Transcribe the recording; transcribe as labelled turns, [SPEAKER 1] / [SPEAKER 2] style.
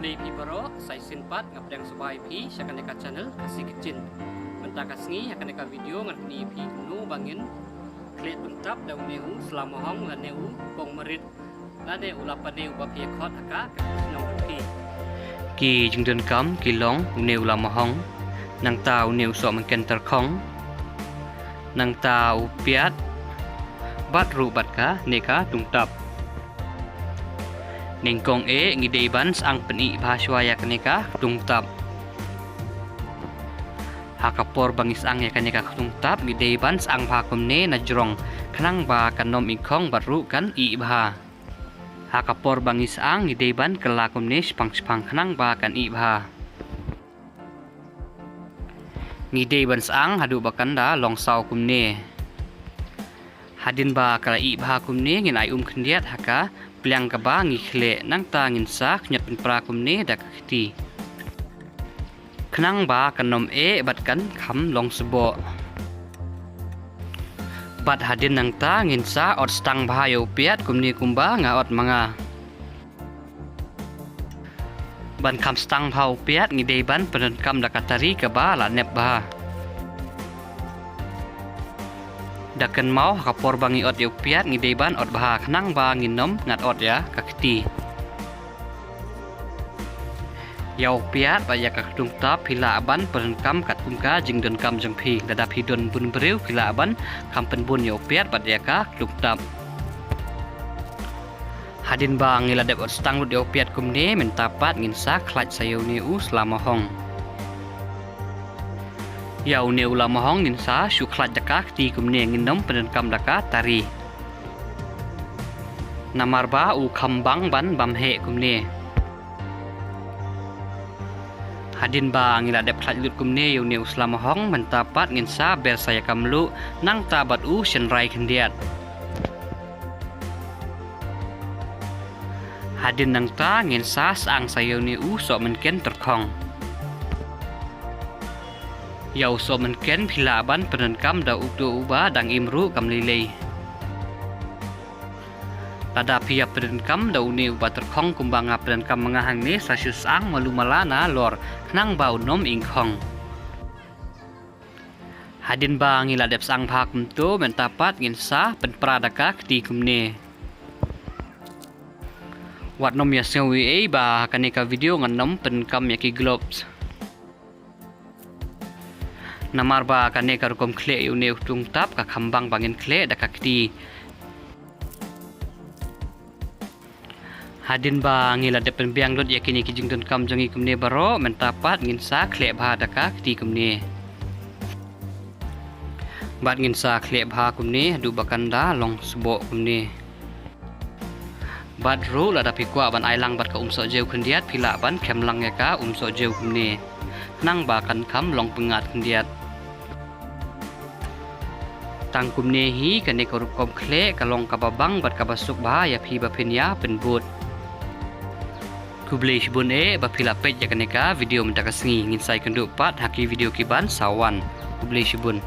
[SPEAKER 1] Khleh pi baro sai sinpat ngapdang sabai pi Sohmynken channel Khasi Kitchen. Mentaka sengi akan eka video ngan ni pi Kumno bangin Chutney Tungtap daun nehu Lamohong la nehu pongmorit la nehu lapane ubapia khot aka nong pi.
[SPEAKER 2] Ki Jingdonkam ki long nehu Lamohong nang tau nehu Sohmynken Trykhong nang tau Piat bat ru bat ka neka tungtab. Nengkong ngidei ban sang peni bahaswa ya kaneka tungtab. Hakapor bangis ang ya kaneka tungtab ngidei ban sang bhakumne na jrong khanang ba kanom ingkong baru kan I bha. Hakapor bangis ang ngidei ban kelakumne spang khanang ba kan I bha. Ngidei ban sang hadu bakanda long saw kumne. Hadin ba kala I bha kumne ngin ai khendiat haka Peliang kaba ngi Khleh nang ta ngin sa khnyat pen pra kumne dak khti khnang ba kanom bat kan kham long sebo bat hadin nang ta ngin sa ot stang bha yo piat kumni kumba nga ot manga ban kham stang phau piat ngi dei ban pen kam dakatari kaba la nep ba dakan mau kapor bangi ot yo piat ngi deban ot bah khnang ba ngi nom ngat ot ya kakti yau piat ba ya kak tungtab phila ban perengkam kat kumka Jingdonkam jengphi dadap hidon bun breu phila ban kampen bun yo piat ba ya ka tungtab hadin ba ngi ladep ot stang lut yo piat kumne mentapat ngin sa khlaj sayo ni Lamohong Yau neu Lamohong ngin sa syuklat daka ti kumne ngin nom penenkam daka tari. Namar ba u khambang ban bamhe kumne. Hadin ba ngila dep khat lut kumne yau neu Lamohong mentapat ngin sa ber saya Mluh nang tabat u Shynrai khendiat. Hadin nang ta ngin sa sang sayo ni u Sohmynken Trykhong. Yau Sohmynken phila ban penenkam da ukdo uba dang imru kam lilei. Tada pia penenkam da uni uba Trykhong kumbanga penenkam mangahang ne sasyus ang malumalana lor khnang bau nom ingkhong. Hadin ba ngila dep sang bha kumto mentapat ngin sa penpradaka kti kumne. Wat nom ya sewi ba kaneka video ngan nom penenkam yaki globes. Namar ba kaneka rukom Khleh yu neu tungtab ka khambang bangin Khleh da kakti hadin ba ngila depen biang lot yakini ki Jingdonkam jangi kumne baro mentapat ngin sa Khleh bha da kakti kumne bat ngin sa Khleh bha kumne du bakanda long sebo kumne bat ru la da pikwa ban ailang bat ka Sohjew khendiat phila ban khemlang ya ka Sohjew kumne nang ba kan kham long pengat khendiat tang kumne hi kane ko rukom Khleh kalong kababang bat kabasuk ba ya phi ba phenya penbut kublei shibun ba phila page ya kane ka video mentaka sengi ngin sai kendu pat haki video kiban sawan kublei shibun